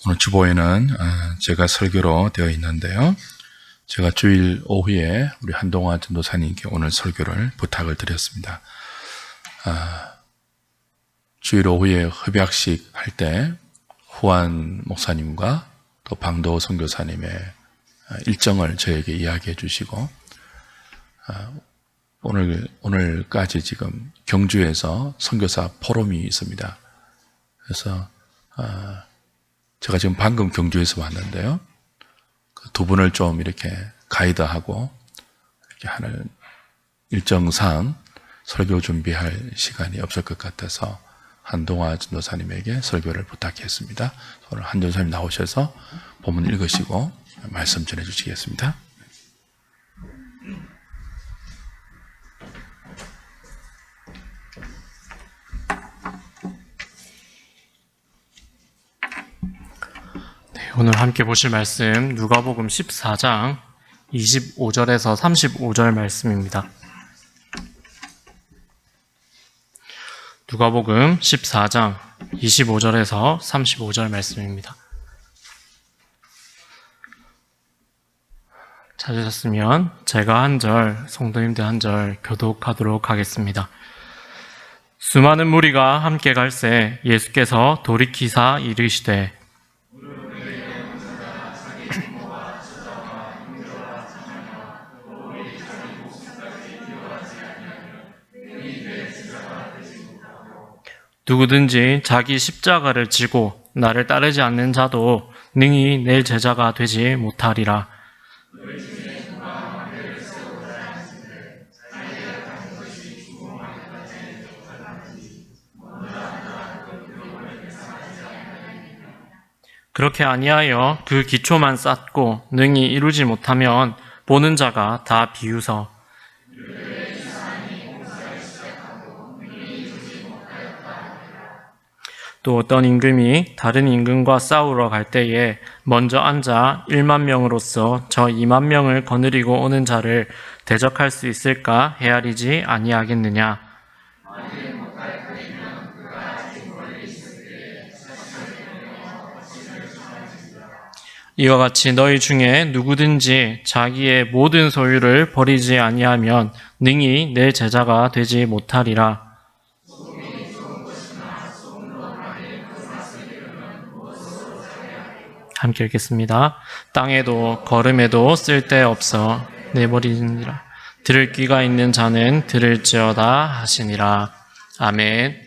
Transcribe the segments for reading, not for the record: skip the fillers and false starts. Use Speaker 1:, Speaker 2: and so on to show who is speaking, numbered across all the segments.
Speaker 1: 오늘 주보에는 제가 설교로 되어 있는데요. 제가 주일 오후에 우리 한동화 전도사님께 오늘 설교를 부탁을 드렸습니다. 주일 오후에 흡약식 할 때 후안 목사님과 또 방도 선교사님의 일정을 저에게 이야기해 주시고 오늘까지 지금 경주에서 선교사 포럼이 있습니다. 그래서 제가 지금 방금 경주에서 왔는데요. 그 두 분을 좀 이렇게 가이드하고 이렇게 하는 일정상 설교 준비할 시간이 없을 것 같아서 한동화 전도사님에게 설교를 부탁했습니다. 오늘 한 전도사님 나오셔서 본문 읽으시고 말씀 전해 주시겠습니다.
Speaker 2: 오늘 함께 보실 말씀 누가복음 14장 25절에서 35절 말씀입니다. 누가복음 14장 25절에서 35절 말씀입니다. 찾으셨으면 제가 한 절, 성도님들 한 절 교독하도록 하겠습니다. 수많은 무리가 함께 갈새 예수께서 돌이키사 이르시되 누구든지 자기 십자가를 지고 나를 따르지 않는 자도 능히 내 제자가 되지 못하리라. 그렇게 아니하여 그 기초만 쌓고 능히 이루지 못하면 보는 자가 다 비웃어 또 어떤 임금이 다른 임금과 싸우러 갈 때에 먼저 앉아 1만 명으로서 저 2만 명을 거느리고 오는 자를 대적할 수 있을까 헤아리지 아니하겠느냐. 이와 같이 너희 중에 누구든지 자기의 모든 소유를 버리지 아니하면 능히 내 제자가 되지 못하리라. 함께 읽겠습니다. 땅에도 걸음에도 쓸데없어 내버리니라. 들을 귀가 있는 자는 들을지어다 하시니라. 아멘.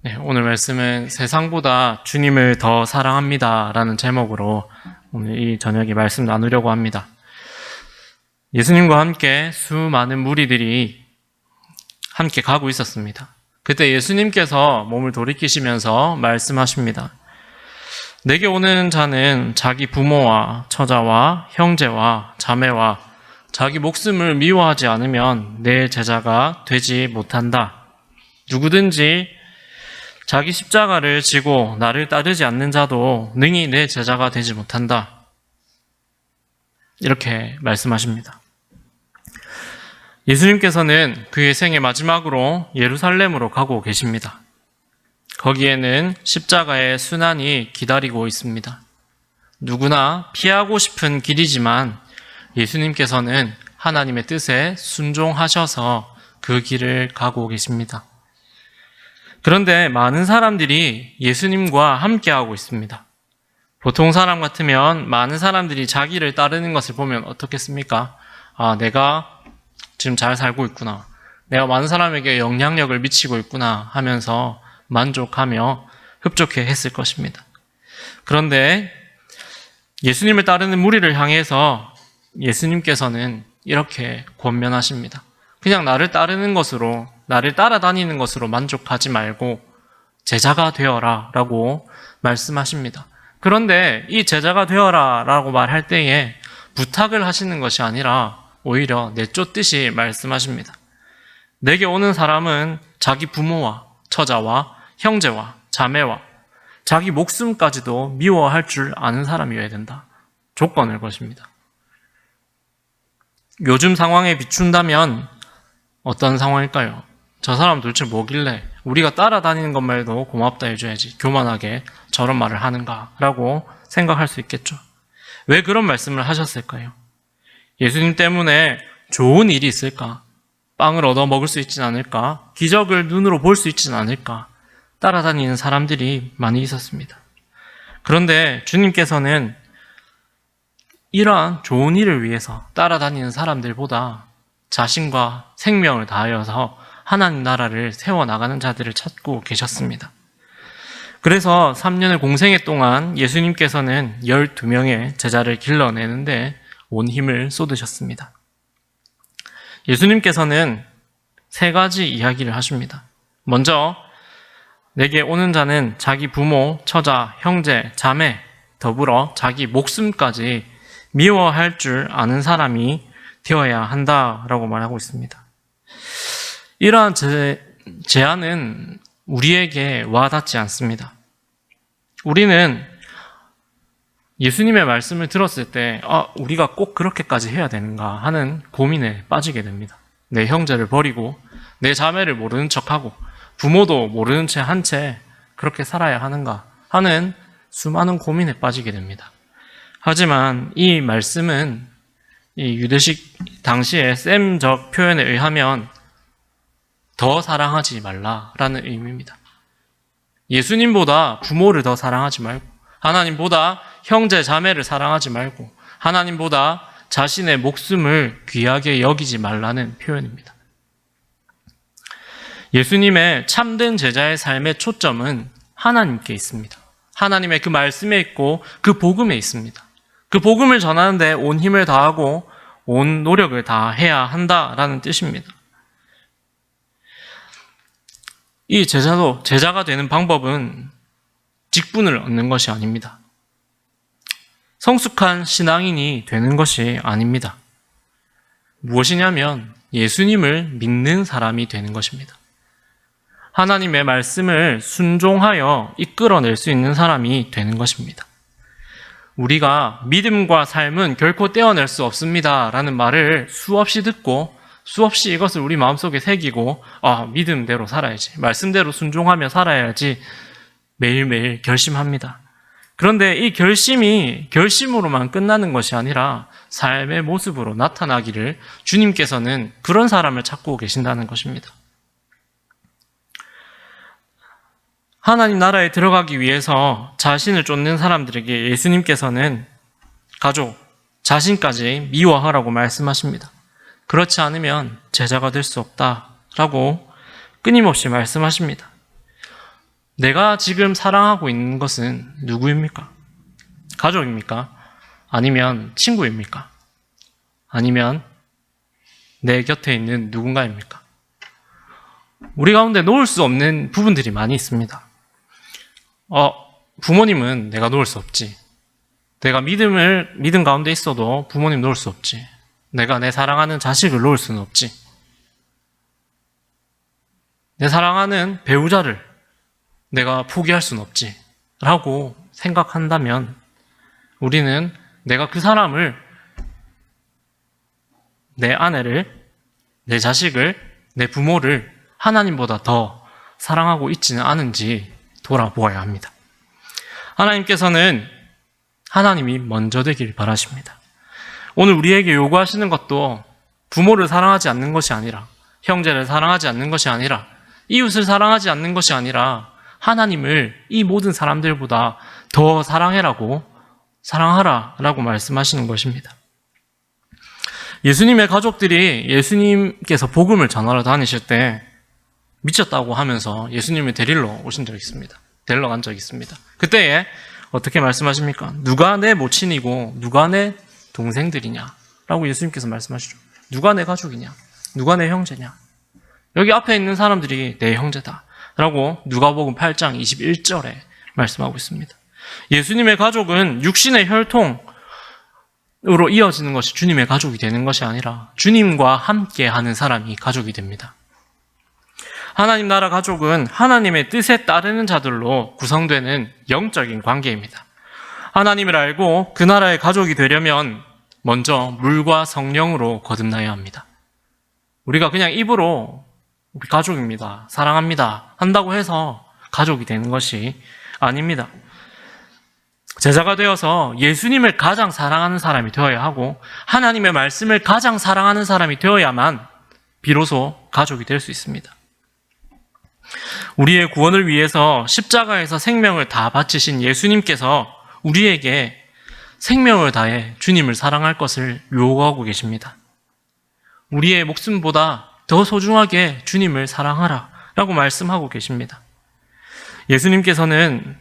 Speaker 2: 네, 오늘 말씀은 세상보다 주님을 더 사랑합니다 라는 제목으로 오늘 이 저녁에 말씀 나누려고 합니다. 예수님과 함께 수많은 무리들이 함께 가고 있었습니다. 그때 예수님께서 몸을 돌이키시면서 말씀하십니다. 내게 오는 자는 자기 부모와 처자와 형제와 자매와 자기 목숨을 미워하지 않으면 내 제자가 되지 못한다. 누구든지 자기 십자가를 지고 나를 따르지 않는 자도 능히 내 제자가 되지 못한다. 이렇게 말씀하십니다. 예수님께서는 그의 생애 마지막으로 예루살렘으로 가고 계십니다. 거기에는 십자가의 순환이 기다리고 있습니다. 누구나 피하고 싶은 길이지만 예수님께서는 하나님의 뜻에 순종하셔서 그 길을 가고 계십니다. 그런데 많은 사람들이 예수님과 함께하고 있습니다. 보통 사람 같으면 많은 사람들이 자기를 따르는 것을 보면 어떻겠습니까? 내가 지금 잘 살고 있구나. 내가 많은 사람에게 영향력을 미치고 있구나 하면서 만족하며 흡족해 했을 것입니다. 그런데 예수님을 따르는 무리를 향해서 예수님께서는 이렇게 권면하십니다. 그냥 나를 따르는 것으로, 나를 따라다니는 것으로 만족하지 말고 제자가 되어라 라고 말씀하십니다. 그런데 이 제자가 되어라 라고 말할 때에 부탁을 하시는 것이 아니라 오히려 내쫓듯이 말씀하십니다. 내게 오는 사람은 자기 부모와 처자와 형제와 자매와 자기 목숨까지도 미워할 줄 아는 사람이어야 된다. 조건을 것입니다. 요즘 상황에 비춘다면 어떤 상황일까요? 저 사람 도대체 뭐길래 우리가 따라다니는 것만 해도 고맙다 해줘야지 교만하게 저런 말을 하는가라고 생각할 수 있겠죠. 왜 그런 말씀을 하셨을까요? 예수님 때문에 좋은 일이 있을까? 빵을 얻어 먹을 수 있진 않을까? 기적을 눈으로 볼 수 있진 않을까? 따라다니는 사람들이 많이 있었습니다. 그런데 주님께서는 이러한 좋은 일을 위해서 따라다니는 사람들보다 자신과 생명을 다하여서 하나님 나라를 세워나가는 자들을 찾고 계셨습니다. 그래서 3년의 공생애 동안 예수님께서는 12명의 제자를 길러내는데 온 힘을 쏟으셨습니다. 예수님께서는 3가지 이야기를 하십니다. 먼저 내게 오는 자는 자기 부모, 처자, 형제, 자매, 더불어 자기 목숨까지 미워할 줄 아는 사람이 되어야 한다라고 말하고 있습니다. 이러한 제안은 우리에게 와닿지 않습니다. 우리는 예수님의 말씀을 들었을 때 우리가 꼭 그렇게까지 해야 되는가 하는 고민에 빠지게 됩니다. 내 형제를 버리고 내 자매를 모르는 척하고 부모도 모르는 채 한 채 그렇게 살아야 하는가 하는 수많은 고민에 빠지게 됩니다. 하지만 이 말씀은 이 유대식 당시의 셈적 표현에 의하면 더 사랑하지 말라라는 의미입니다. 예수님보다 부모를 더 사랑하지 말고 하나님보다 형제 자매를 사랑하지 말고 하나님보다 자신의 목숨을 귀하게 여기지 말라는 표현입니다. 예수님의 참된 제자의 삶의 초점은 하나님께 있습니다. 하나님의 그 말씀에 있고 그 복음에 있습니다. 그 복음을 전하는데 온 힘을 다하고 온 노력을 다해야 한다라는 뜻입니다. 이 제자가 되는 방법은 직분을 얻는 것이 아닙니다. 성숙한 신앙인이 되는 것이 아닙니다. 무엇이냐면 예수님을 믿는 사람이 되는 것입니다. 하나님의 말씀을 순종하여 이끌어낼 수 있는 사람이 되는 것입니다. 우리가 믿음과 삶은 결코 떼어낼 수 없습니다 라는 말을 수없이 듣고 수없이 이것을 우리 마음속에 새기고 믿음대로 살아야지, 말씀대로 순종하며 살아야지 매일매일 결심합니다. 그런데 이 결심이 결심으로만 끝나는 것이 아니라 삶의 모습으로 나타나기를 주님께서는 그런 사람을 찾고 계신다는 것입니다. 하나님 나라에 들어가기 위해서 자신을 쫓는 사람들에게 예수님께서는 가족, 자신까지 미워하라고 말씀하십니다. 그렇지 않으면 제자가 될 수 없다라고 끊임없이 말씀하십니다. 내가 지금 사랑하고 있는 것은 누구입니까? 가족입니까? 아니면 친구입니까? 아니면 내 곁에 있는 누군가입니까? 우리 가운데 놓을 수 없는 부분들이 많이 있습니다. 부모님은 내가 놓을 수 없지. 내가 믿음 가운데 있어도 부모님 놓을 수 없지. 내가 내 사랑하는 자식을 놓을 수는 없지. 내 사랑하는 배우자를 내가 포기할 수는 없지. 라고 생각한다면 우리는 내가 그 사람을, 내 아내를, 내 자식을, 내 부모를 하나님보다 더 사랑하고 있지는 않은지 돌아보아야 합니다. 하나님께서는 하나님이 먼저 되길 바라십니다. 오늘 우리에게 요구하시는 것도 부모를 사랑하지 않는 것이 아니라, 형제를 사랑하지 않는 것이 아니라, 이웃을 사랑하지 않는 것이 아니라 하나님을 이 모든 사람들보다 더 사랑하라라고 말씀하시는 것입니다. 예수님의 가족들이 예수님께서 복음을 전하러 다니실 때 미쳤다고 하면서 예수님을 데리러 오신 적이 있습니다. 데리러 간 적이 있습니다. 그때에 어떻게 말씀하십니까? 누가 내 모친이고 누가 내 동생들이냐? 라고 예수님께서 말씀하시죠. 누가 내 가족이냐? 누가 내 형제냐? 여기 앞에 있는 사람들이 내 형제다 라고 누가복음 8장 21절에 말씀하고 있습니다. 예수님의 가족은 육신의 혈통으로 이어지는 것이 주님의 가족이 되는 것이 아니라 주님과 함께 하는 사람이 가족이 됩니다. 하나님 나라 가족은 하나님의 뜻에 따르는 자들로 구성되는 영적인 관계입니다. 하나님을 알고 그 나라의 가족이 되려면 먼저 물과 성령으로 거듭나야 합니다. 우리가 그냥 입으로 우리 가족입니다. 사랑합니다. 한다고 해서 가족이 되는 것이 아닙니다. 제자가 되어서 예수님을 가장 사랑하는 사람이 되어야 하고 하나님의 말씀을 가장 사랑하는 사람이 되어야만 비로소 가족이 될 수 있습니다. 우리의 구원을 위해서 십자가에서 생명을 다 바치신 예수님께서 우리에게 생명을 다해 주님을 사랑할 것을 요구하고 계십니다. 우리의 목숨보다 더 소중하게 주님을 사랑하라 라고 말씀하고 계십니다. 예수님께서는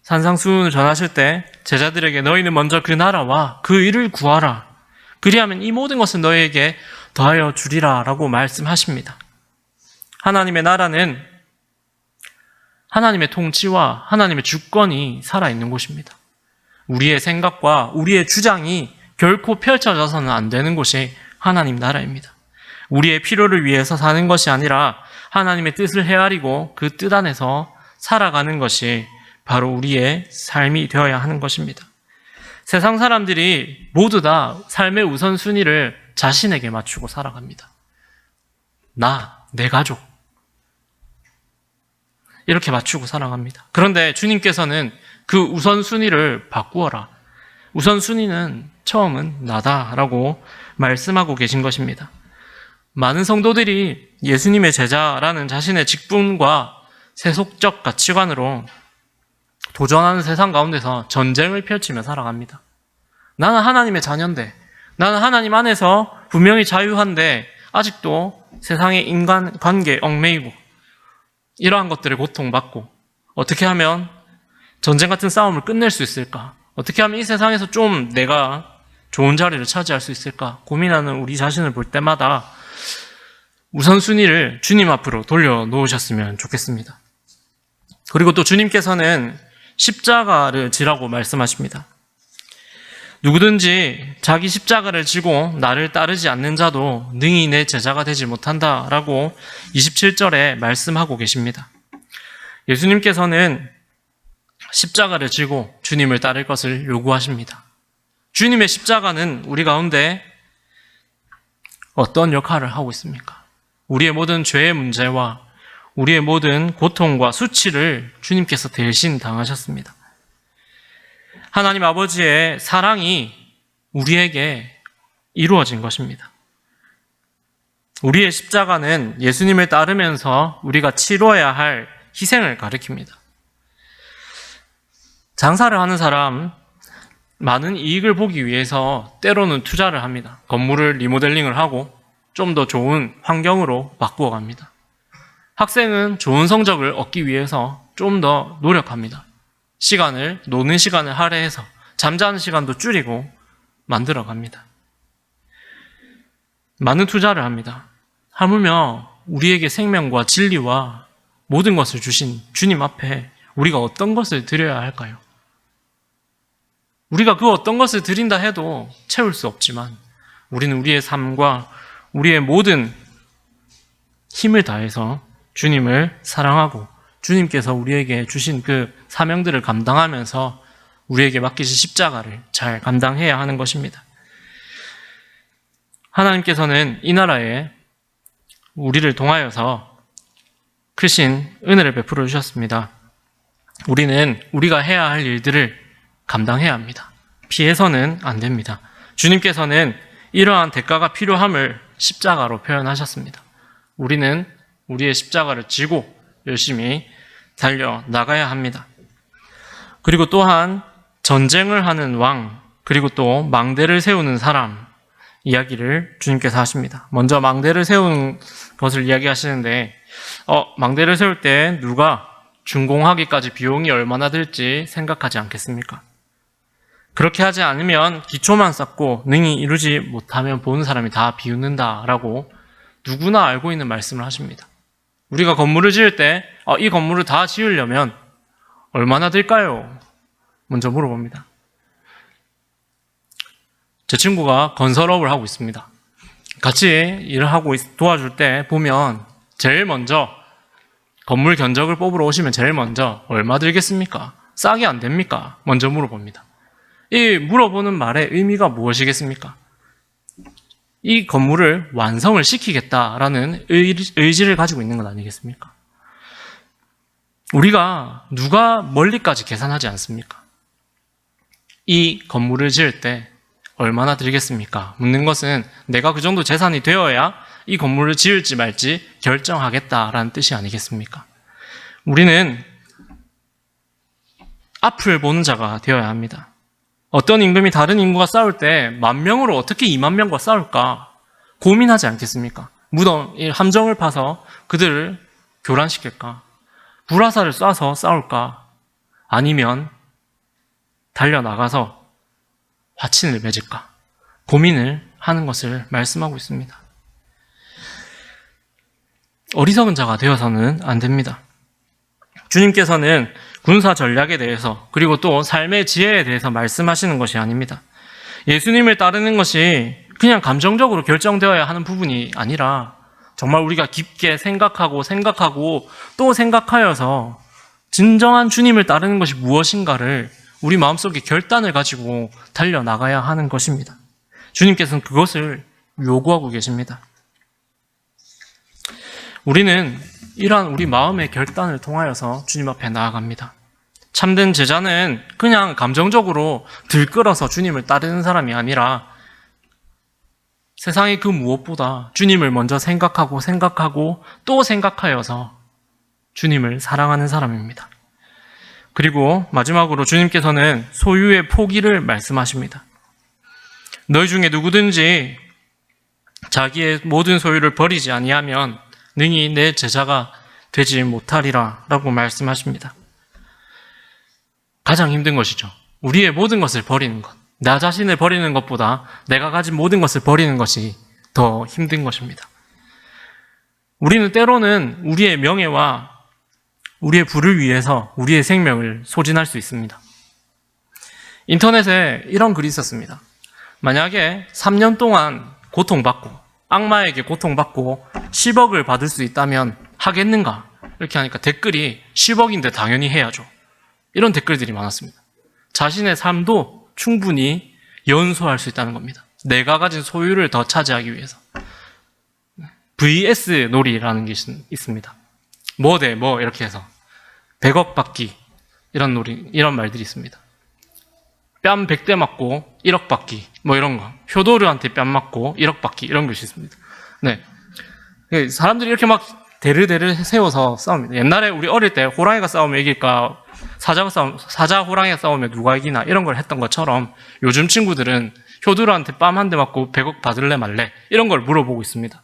Speaker 2: 산상수훈을 전하실 때 제자들에게 너희는 먼저 그 나라와 그 일을 구하라. 그리하면 이 모든 것은 너희에게 더하여 주리라 라고 말씀하십니다. 하나님의 나라는 하나님의 통치와 하나님의 주권이 살아있는 곳입니다. 우리의 생각과 우리의 주장이 결코 펼쳐져서는 안 되는 곳이 하나님 나라입니다. 우리의 필요를 위해서 사는 것이 아니라 하나님의 뜻을 헤아리고 그 뜻 안에서 살아가는 것이 바로 우리의 삶이 되어야 하는 것입니다. 세상 사람들이 모두 다 삶의 우선순위를 자신에게 맞추고 살아갑니다. 내 가족. 이렇게 맞추고 살아갑니다. 그런데 주님께서는 그 우선순위를 바꾸어라. 우선순위는 처음은 나다라고 말씀하고 계신 것입니다. 많은 성도들이 예수님의 제자라는 자신의 직분과 세속적 가치관으로 도전하는 세상 가운데서 전쟁을 펼치며 살아갑니다. 나는 하나님의 자녀인데, 나는 하나님 안에서 분명히 자유한데 아직도 세상의 인간 관계에 얽매이고 이러한 것들을 고통받고 어떻게 하면 전쟁 같은 싸움을 끝낼 수 있을까? 어떻게 하면 이 세상에서 좀 내가 좋은 자리를 차지할 수 있을까? 고민하는 우리 자신을 볼 때마다 우선순위를 주님 앞으로 돌려놓으셨으면 좋겠습니다. 그리고 또 주님께서는 십자가를 지라고 말씀하십니다. 누구든지 자기 십자가를 지고 나를 따르지 않는 자도 능히 내 제자가 되지 못한다라고 27절에 말씀하고 계십니다. 예수님께서는 십자가를 지고 주님을 따를 것을 요구하십니다. 주님의 십자가는 우리 가운데 어떤 역할을 하고 있습니까? 우리의 모든 죄의 문제와 우리의 모든 고통과 수치를 주님께서 대신 당하셨습니다. 하나님 아버지의 사랑이 우리에게 이루어진 것입니다. 우리의 십자가는 예수님을 따르면서 우리가 치러야 할 희생을 가리킵니다. 장사를 하는 사람, 많은 이익을 보기 위해서 때로는 투자를 합니다. 건물을 리모델링을 하고 좀 더 좋은 환경으로 바꾸어 갑니다. 학생은 좋은 성적을 얻기 위해서 좀 더 노력합니다. 노는 시간을 할애해서 잠자는 시간도 줄이고 만들어 갑니다. 많은 투자를 합니다. 하물며 우리에게 생명과 진리와 모든 것을 주신 주님 앞에 우리가 어떤 것을 드려야 할까요? 우리가 그 어떤 것을 드린다 해도 채울 수 없지만 우리는 우리의 삶과 우리의 모든 힘을 다해서 주님을 사랑하고 주님께서 우리에게 주신 그 사명들을 감당하면서 우리에게 맡기신 십자가를 잘 감당해야 하는 것입니다. 하나님께서는 이 나라에 우리를 통하여서 크신 은혜를 베풀어 주셨습니다. 우리는 우리가 해야 할 일들을 감당해야 합니다. 피해서는 안 됩니다. 주님께서는 이러한 대가가 필요함을 십자가로 표현하셨습니다. 우리는 우리의 십자가를 지고 열심히 달려나가야 합니다. 그리고 또한 전쟁을 하는 왕, 그리고 또 망대를 세우는 사람 이야기를 주님께서 하십니다. 먼저 망대를 세우는 것을 이야기하시는데 망대를 세울 때 누가 준공하기까지 비용이 얼마나 들지 생각하지 않겠습니까? 그렇게 하지 않으면 기초만 쌓고 능히 이루지 못하면 보는 사람이 다 비웃는다라고 누구나 알고 있는 말씀을 하십니다. 우리가 건물을 지을 때 이 건물을 다 지으려면 얼마나 들까요? 먼저 물어봅니다. 제 친구가 건설업을 하고 있습니다. 같이 일을 하고 도와줄 때 보면 제일 먼저 건물 견적을 뽑으러 오시면 제일 먼저 얼마 들겠습니까? 싸게 안 됩니까? 먼저 물어봅니다. 이 물어보는 말의 의미가 무엇이겠습니까? 이 건물을 완성을 시키겠다라는 의지를 가지고 있는 것 아니겠습니까? 우리가 누가 멀리까지 계산하지 않습니까? 이 건물을 지을 때 얼마나 들겠습니까? 묻는 것은 내가 그 정도 재산이 되어야 이 건물을 지을지 말지 결정하겠다라는 뜻이 아니겠습니까? 우리는 앞을 보는 자가 되어야 합니다. 어떤 임금이 다른 임금과 싸울 때 10,000명으로 어떻게 20,000명과 싸울까 고민하지 않겠습니까? 무덤, 함정을 파서 그들을 교란시킬까? 불화살을 쏴서 싸울까? 아니면 달려나가서 화친을 맺을까? 고민을 하는 것을 말씀하고 있습니다. 어리석은 자가 되어서는 안 됩니다. 주님께서는 군사 전략에 대해서 그리고 또 삶의 지혜에 대해서 말씀하시는 것이 아닙니다. 예수님을 따르는 것이 그냥 감정적으로 결정되어야 하는 부분이 아니라 정말 우리가 깊게 생각하고 또 생각하여서 진정한 주님을 따르는 것이 무엇인가를 우리 마음속에 결단을 가지고 달려나가야 하는 것입니다. 주님께서는 그것을 요구하고 계십니다. 우리는 이러한 우리 마음의 결단을 통하여서 주님 앞에 나아갑니다. 참된 제자는 그냥 감정적으로 들끓어서 주님을 따르는 사람이 아니라 세상의 그 무엇보다 주님을 먼저 생각하고 또 생각하여서 주님을 사랑하는 사람입니다. 그리고 마지막으로 주님께서는 소유의 포기를 말씀하십니다. 너희 중에 누구든지 자기의 모든 소유를 버리지 아니하면 능히 내 제자가 되지 못하리라 라고 말씀하십니다. 가장 힘든 것이죠. 우리의 모든 것을 버리는 것. 나 자신을 버리는 것보다 내가 가진 모든 것을 버리는 것이 더 힘든 것입니다. 우리는 때로는 우리의 명예와 우리의 부를 위해서 우리의 생명을 소진할 수 있습니다. 인터넷에 이런 글이 있었습니다. 만약에 3년 동안 고통받고 악마에게 고통받고 10억을 받을 수 있다면 하겠는가? 이렇게 하니까 댓글이 10억인데 당연히 해야죠. 이런 댓글들이 많았습니다. 자신의 삶도 충분히 연소할 수 있다는 겁니다. 내가 가진 소유를 더 차지하기 위해서. VS 놀이라는 게 있습니다. 뭐 대 뭐 이렇게 해서 100억 받기 이런 놀이, 이런 말들이 있습니다. 뺨 100대 맞고 1억 받기 뭐 이런 거. 효도르한테 뺨 맞고 1억 받기 이런 것이 있습니다. 네. 사람들이 이렇게 막 대르대르 세워서 싸웁니다. 옛날에 우리 어릴 때 호랑이가 싸우면 이길까 사자 호랑이가 싸우면 누가 이기나 이런 걸 했던 것처럼 요즘 친구들은 효도르한테 뺨 한 대 맞고 100억 받을래 말래 이런 걸 물어보고 있습니다.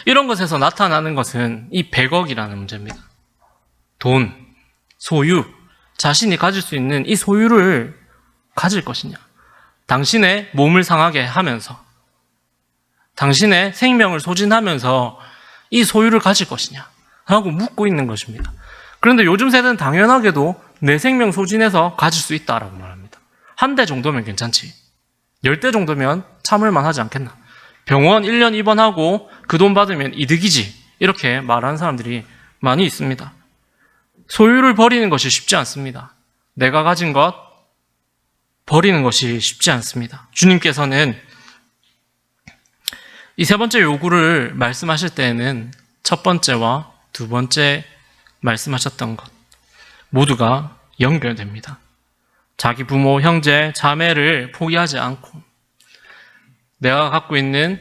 Speaker 2: 이런 것에서 나타나는 것은 이 100억이라는 문제입니다. 돈, 소유, 자신이 가질 수 있는 이 소유를 가질 것이냐, 당신의 몸을 상하게 하면서 당신의 생명을 소진하면서 이 소유를 가질 것이냐 라고 묻고 있는 것입니다. 그런데 요즘 세대는 당연하게도 내 생명 소진해서 가질 수 있다라고 말합니다. 1대 정도면 괜찮지, 10대 정도면 참을만 하지 않겠나, 병원 1년 입원하고 그 돈 받으면 이득이지 이렇게 말하는 사람들이 많이 있습니다. 소유를 버리는 것이 쉽지 않습니다. 내가 가진 것 버리는 것이 쉽지 않습니다. 주님께서는 이 세 번째 요구를 말씀하실 때에는 첫 번째와 두 번째 말씀하셨던 것 모두가 연결됩니다. 자기 부모, 형제, 자매를 포기하지 않고 내가 갖고 있는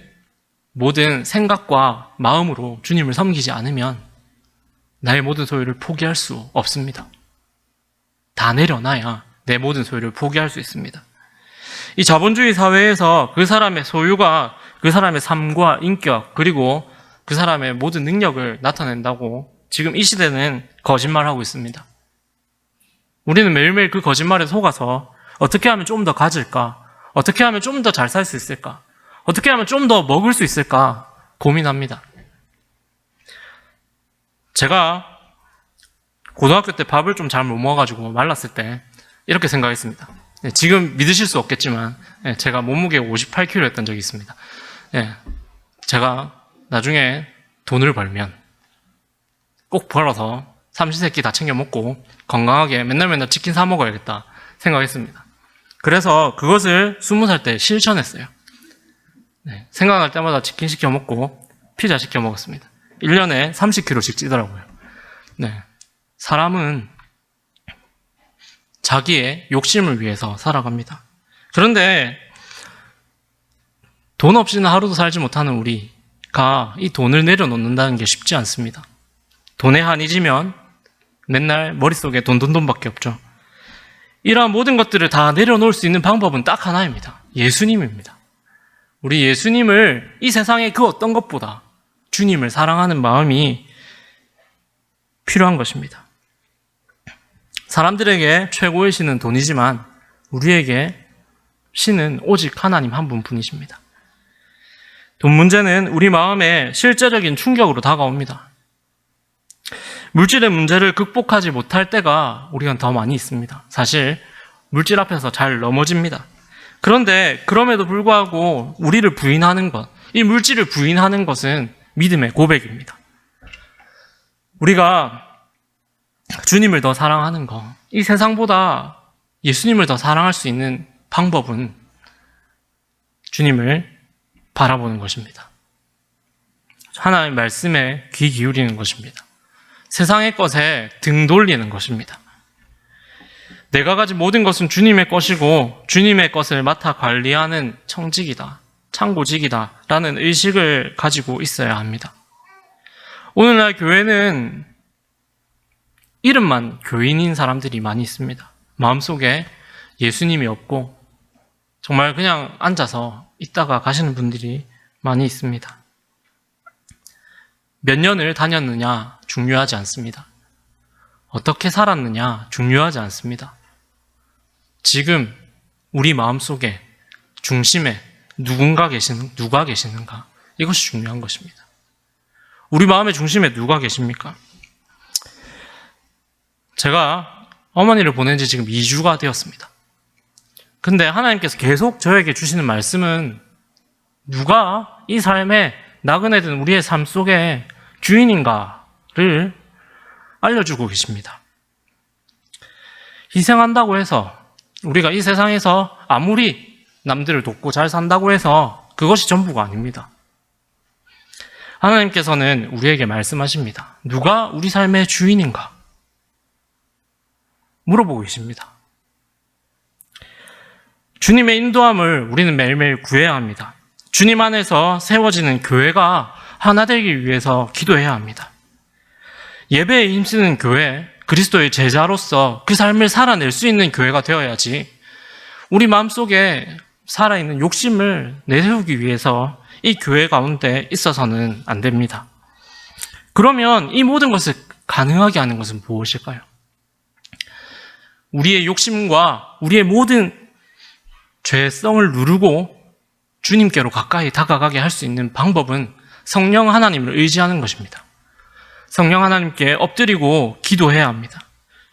Speaker 2: 모든 생각과 마음으로 주님을 섬기지 않으면 나의 모든 소유를 포기할 수 없습니다. 다 내려놔야 내 모든 소유를 포기할 수 있습니다. 이 자본주의 사회에서 그 사람의 소유가 그 사람의 삶과 인격 그리고 그 사람의 모든 능력을 나타낸다고 지금 이 시대는 거짓말하고 있습니다. 우리는 매일매일 그 거짓말에 속아서 어떻게 하면 좀 더 가질까? 어떻게 하면 좀 더 잘 살 수 있을까? 어떻게 하면 좀 더 먹을 수 있을까? 고민합니다. 제가 고등학교 때 밥을 좀 잘 못 먹어가지고 말랐을 때 이렇게 생각했습니다. 지금 믿으실 수 없겠지만 제가 몸무게가 58kg였던 적이 있습니다. 제가 나중에 돈을 벌면 꼭 벌어서 삼시세끼 다 챙겨 먹고 건강하게 맨날 치킨 사 먹어야겠다 생각했습니다. 그래서 그것을 20살 때 실천했어요. 생각날 때마다 치킨 시켜 먹고 피자 시켜 먹었습니다. 1년에 30kg씩 찌더라고요. 사람은 자기의 욕심을 위해서 살아갑니다. 그런데 돈 없이는 하루도 살지 못하는 우리가 이 돈을 내려놓는다는 게 쉽지 않습니다. 돈에 한이 지면 맨날 머릿속에 돈밖에 없죠. 이러한 모든 것들을 다 내려놓을 수 있는 방법은 딱 하나입니다. 예수님입니다. 우리 예수님을 이 세상의 그 어떤 것보다 주님을 사랑하는 마음이 필요한 것입니다. 사람들에게 최고의 신은 돈이지만 우리에게 신은 오직 하나님 한 분뿐이십니다. 돈 문제는 우리 마음에 실제적인 충격으로 다가옵니다. 물질의 문제를 극복하지 못할 때가 우리가 더 많이 있습니다. 사실 물질 앞에서 잘 넘어집니다. 그런데 그럼에도 불구하고 우리를 부인하는 것, 이 물질을 부인하는 것은 믿음의 고백입니다. 우리가 주님을 더 사랑하는 것, 이 세상보다 예수님을 더 사랑할 수 있는 방법은 주님을 바라보는 것입니다. 하나님의 말씀에 귀 기울이는 것입니다. 세상의 것에 등 돌리는 것입니다. 내가 가진 모든 것은 주님의 것이고 주님의 것을 맡아 관리하는 청직이다, 창고직이다 라는 의식을 가지고 있어야 합니다. 오늘날 교회는 이름만 교인인 사람들이 많이 있습니다. 마음속에 예수님이 없고 정말 그냥 앉아서 있다가 가시는 분들이 많이 있습니다. 몇 년을 다녔느냐 중요하지 않습니다. 어떻게 살았느냐 중요하지 않습니다. 지금 우리 마음속에 중심에 누가 계시는가 이것이 중요한 것입니다. 우리 마음의 중심에 누가 계십니까? 제가 어머니를 보낸 지 지금 2주가 되었습니다. 근데 하나님께서 계속 저에게 주시는 말씀은 누가 이 삶에 나그네 든 우리의 삶 속에 주인인가를 알려주고 계십니다. 희생한다고 해서 우리가 이 세상에서 아무리 남들을 돕고 잘 산다고 해서 그것이 전부가 아닙니다. 하나님께서는 우리에게 말씀하십니다. 누가 우리 삶의 주인인가? 물어보고 계십니다. 주님의 인도함을 우리는 매일매일 구해야 합니다. 주님 안에서 세워지는 교회가 하나 되기 위해서 기도해야 합니다. 예배에 힘쓰는 교회, 그리스도의 제자로서 그 삶을 살아낼 수 있는 교회가 되어야지 우리 마음속에 살아있는 욕심을 내세우기 위해서 이 교회 가운데 있어서는 안 됩니다. 그러면 이 모든 것을 가능하게 하는 것은 무엇일까요? 우리의 욕심과 우리의 모든 죄성을 누르고 주님께로 가까이 다가가게 할 수 있는 방법은 성령 하나님을 의지하는 것입니다. 성령 하나님께 엎드리고 기도해야 합니다.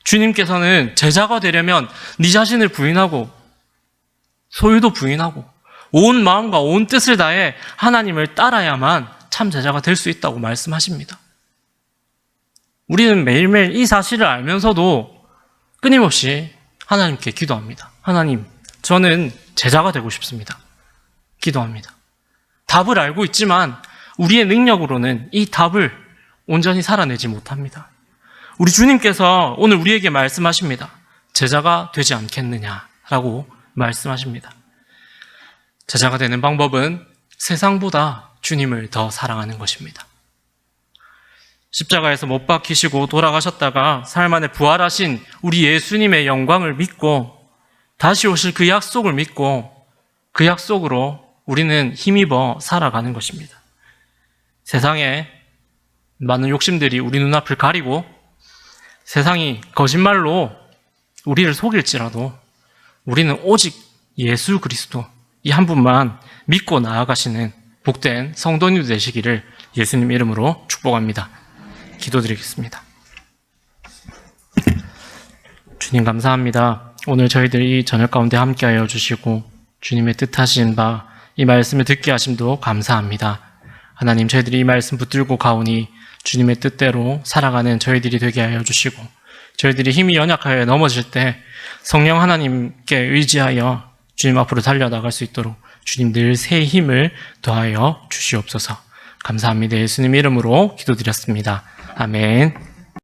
Speaker 2: 주님께서는 제자가 되려면 네 자신을 부인하고 소유도 부인하고 온 마음과 온 뜻을 다해 하나님을 따라야만 참 제자가 될 수 있다고 말씀하십니다. 우리는 매일매일 이 사실을 알면서도 끊임없이 하나님께 기도합니다. 하나님, 저는 제자가 되고 싶습니다. 기도합니다. 답을 알고 있지만 우리의 능력으로는 이 답을 온전히 살아내지 못합니다. 우리 주님께서 오늘 우리에게 말씀하십니다. 제자가 되지 않겠느냐라고 말씀하십니다. 제자가 되는 방법은 세상보다 주님을 더 사랑하는 것입니다. 십자가에서 못 박히시고 돌아가셨다가 삶 안에 부활하신 우리 예수님의 영광을 믿고 다시 오실 그 약속을 믿고 그 약속으로 우리는 힘입어 살아가는 것입니다. 세상에 많은 욕심들이 우리 눈앞을 가리고 세상이 거짓말로 우리를 속일지라도 우리는 오직 예수 그리스도 이 한 분만 믿고 나아가시는 복된 성도님들 되시기를 예수님 이름으로 축복합니다. 기도드리겠습니다. 주님 감사합니다. 오늘 저희들이 이 저녁 가운데 함께하여 주시고 주님의 뜻하신 바 이 말씀을 듣게 하심도 감사합니다. 하나님, 저희들이 이 말씀 붙들고 가오니 주님의 뜻대로 살아가는 저희들이 되게 하여 주시고 저희들이 힘이 연약하여 넘어질 때 성령 하나님께 의지하여 주님 앞으로 달려나갈 수 있도록 주님 늘 새 힘을 더하여 주시옵소서. 감사합니다. 예수님 이름으로 기도드렸습니다. 아멘.